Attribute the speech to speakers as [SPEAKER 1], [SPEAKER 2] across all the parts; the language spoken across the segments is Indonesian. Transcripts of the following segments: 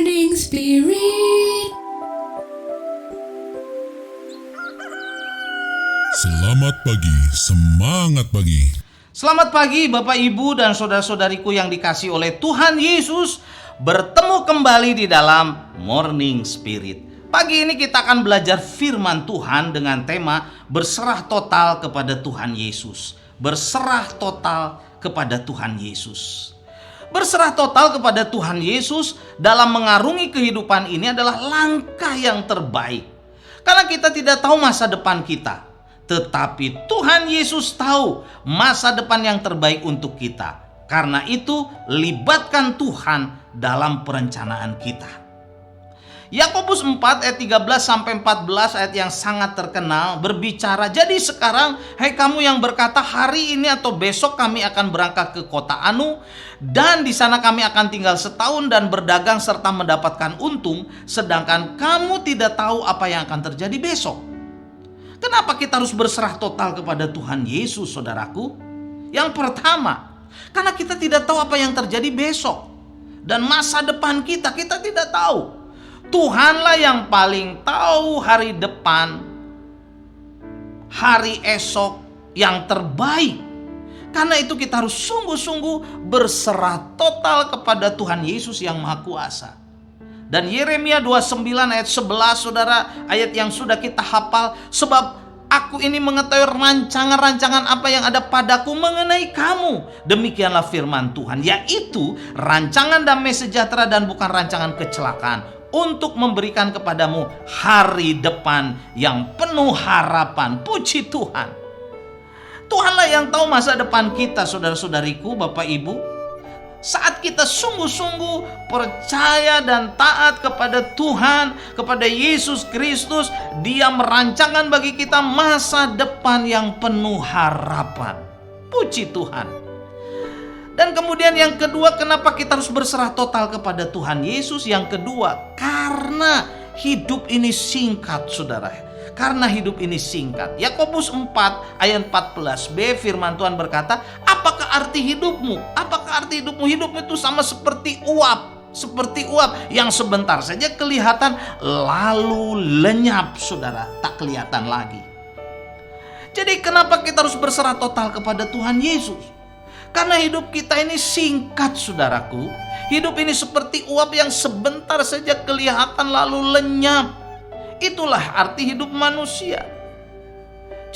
[SPEAKER 1] Morning Spirit.
[SPEAKER 2] Selamat pagi, semangat pagi.
[SPEAKER 3] Selamat pagi Bapak Ibu dan saudara-saudariku yang dikasihi oleh Tuhan Yesus. Bertemu kembali di dalam Morning Spirit. Pagi ini kita akan belajar firman Tuhan dengan tema berserah total kepada Tuhan Yesus. Berserah total kepada Tuhan Yesus. Berserah total kepada Tuhan Yesus dalam mengarungi kehidupan ini adalah langkah yang terbaik. Karena kita tidak tahu masa depan kita, tetapi Tuhan Yesus tahu masa depan yang terbaik untuk kita. Karena itu, libatkan Tuhan dalam perencanaan kita. Yakobus 4 ayat 13-14 ayat yang sangat terkenal berbicara, jadi sekarang hai kamu yang berkata hari ini atau besok kami akan berangkat ke kota Anu dan di sana kami akan tinggal setahun dan berdagang serta mendapatkan untung, sedangkan kamu tidak tahu apa yang akan terjadi besok. Kenapa kita harus berserah total kepada Tuhan Yesus, saudaraku? Yang pertama, karena kita tidak tahu apa yang terjadi besok dan masa depan kita tidak tahu. Tuhanlah yang paling tahu hari depan, hari esok yang terbaik. Karena itu kita harus sungguh-sungguh berserah total kepada Tuhan Yesus yang Maha Kuasa. Dan Yeremia 29 ayat 11 saudara, ayat yang sudah kita hafal, sebab aku ini mengetahui rancangan-rancangan apa yang ada padaku mengenai kamu. Demikianlah firman Tuhan, yaitu rancangan damai sejahtera dan bukan rancangan kecelakaan, untuk memberikan kepadamu hari depan yang penuh harapan. Puji Tuhan. Tuhanlah yang tahu masa depan kita, saudara-saudariku, Bapak Ibu. Saat kita sungguh-sungguh percaya dan taat kepada Tuhan, kepada Yesus Kristus, Dia merancangkan bagi kita masa depan yang penuh harapan. Puji Tuhan. Dan kemudian yang kedua, kenapa kita harus berserah total kepada Tuhan Yesus? Yang kedua, karena hidup ini singkat, saudara. Karena hidup ini singkat. Yakobus 4 ayat 14b firman Tuhan berkata, apakah arti hidupmu? Apakah arti hidupmu? Hidup itu sama seperti uap. Seperti uap yang sebentar saja kelihatan lalu lenyap, saudara. Tak kelihatan lagi. Jadi kenapa kita harus berserah total kepada Tuhan Yesus? Karena hidup kita ini singkat, saudaraku. Hidup ini seperti uap yang sebentar saja kelihatan lalu lenyap. Itulah arti hidup manusia.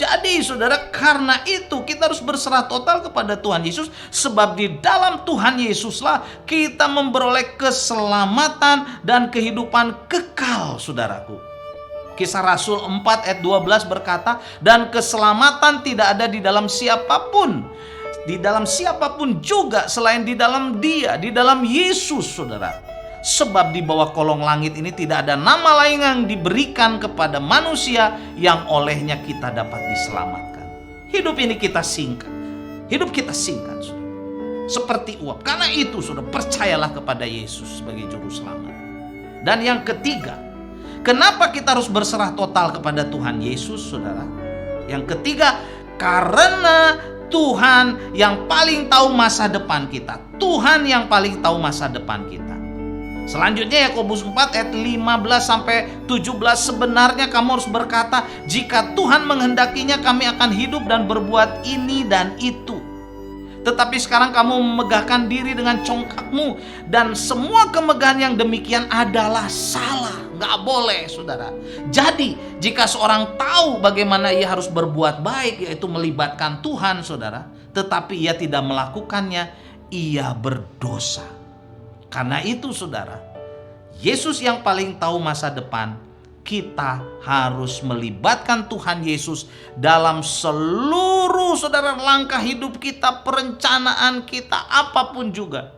[SPEAKER 3] Jadi saudara, karena itu kita harus berserah total kepada Tuhan Yesus. Sebab di dalam Tuhan Yesuslah kita memperoleh keselamatan dan kehidupan kekal, saudaraku. Kisah Rasul 4 ayat 12 berkata, dan keselamatan tidak ada di dalam siapapun. Di dalam siapapun juga selain di dalam Dia, di dalam Yesus, saudara. Sebab di bawah kolong langit ini tidak ada nama lain yang diberikan kepada manusia yang olehnya kita dapat diselamatkan. Hidup ini kita singkat. Hidup kita singkat, saudara. Seperti uap. Karena itu, saudara, percayalah kepada Yesus sebagai juru selamat. Dan yang ketiga, kenapa kita harus berserah total kepada Tuhan Yesus, saudara? Yang ketiga, karena Tuhan yang paling tahu masa depan kita. Tuhan yang paling tahu masa depan kita. Selanjutnya Yakobus 4 ayat 15-17, sebenarnya kamu harus berkata, jika Tuhan menghendakinya kami akan hidup dan berbuat ini dan itu. Tetapi sekarang kamu memegahkan diri dengan congkakmu, dan semua kemegahan yang demikian adalah salah. Gak boleh, saudara. Jadi jika seorang tahu bagaimana ia harus berbuat baik, yaitu melibatkan Tuhan, saudara, tetapi ia tidak melakukannya, ia berdosa. Karena itu, saudara, Yesus yang paling tahu masa depan. Kita harus melibatkan Tuhan Yesus dalam seluruh, saudara, langkah hidup kita, perencanaan kita, apapun juga.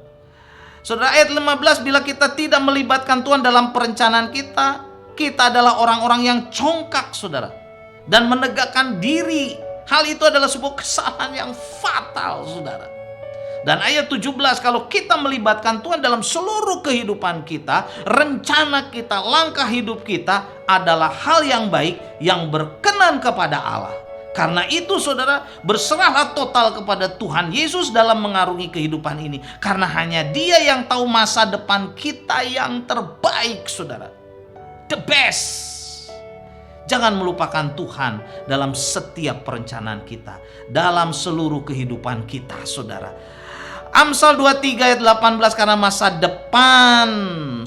[SPEAKER 3] Saudara, ayat 15, bila kita tidak melibatkan Tuhan dalam perencanaan kita, kita adalah orang-orang yang congkak, saudara, dan menegakkan diri. Hal itu adalah sebuah kesalahan yang fatal, saudara. Dan ayat 17, kalau kita melibatkan Tuhan dalam seluruh kehidupan kita, rencana kita, langkah hidup kita adalah hal yang baik, yang berkenan kepada Allah. Karena itu saudara, berserahlah total kepada Tuhan Yesus dalam mengarungi kehidupan ini. Karena hanya Dia yang tahu masa depan kita yang terbaik, saudara. The best. Jangan melupakan Tuhan dalam setiap perencanaan kita, dalam seluruh kehidupan kita, saudara. Amsal 23 ayat 18, karena masa depan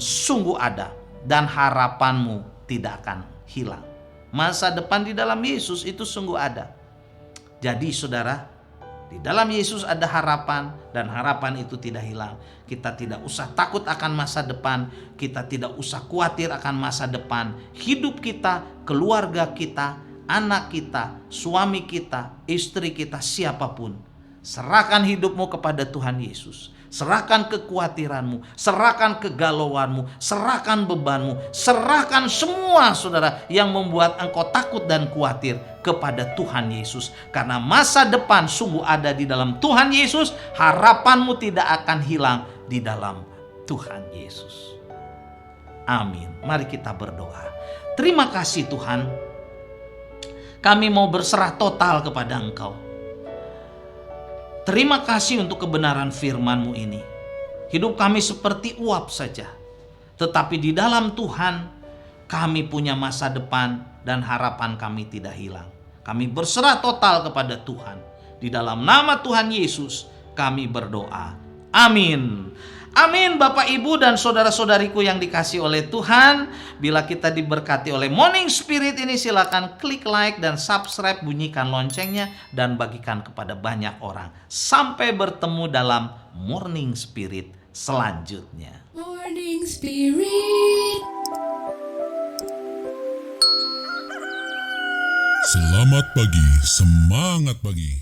[SPEAKER 3] sungguh ada dan harapanmu tidak akan hilang. Masa depan di dalam Yesus itu sungguh ada. Jadi saudara, di dalam Yesus ada harapan dan harapan itu tidak hilang. Kita tidak usah takut akan masa depan, kita tidak usah khawatir akan masa depan. Hidup kita, keluarga kita, anak kita, suami kita, istri kita, siapapun. Serahkan hidupmu kepada Tuhan Yesus. Serahkan kekhawatiranmu, serahkan kegalauanmu, serahkan bebanmu, serahkan semua saudara yang membuat engkau takut dan khawatir kepada Tuhan Yesus. Karena masa depan sungguh ada di dalam Tuhan Yesus, harapanmu tidak akan hilang di dalam Tuhan Yesus. Amin. Mari kita berdoa. Terima kasih Tuhan, kami mau berserah total kepada Engkau. Terima kasih untuk kebenaran firman-Mu ini. Hidup kami seperti uap saja. Tetapi di dalam Tuhan kami punya masa depan dan harapan kami tidak hilang. Kami berserah total kepada Tuhan. Di dalam nama Tuhan Yesus kami berdoa. Amin. Amin Bapak Ibu dan saudara-saudariku yang dikasihi oleh Tuhan. Bila kita diberkati oleh Morning Spirit ini, silakan klik like dan subscribe, bunyikan loncengnya dan bagikan kepada banyak orang. Sampai bertemu dalam Morning Spirit selanjutnya.
[SPEAKER 1] Morning Spirit.
[SPEAKER 2] Selamat pagi, semangat pagi.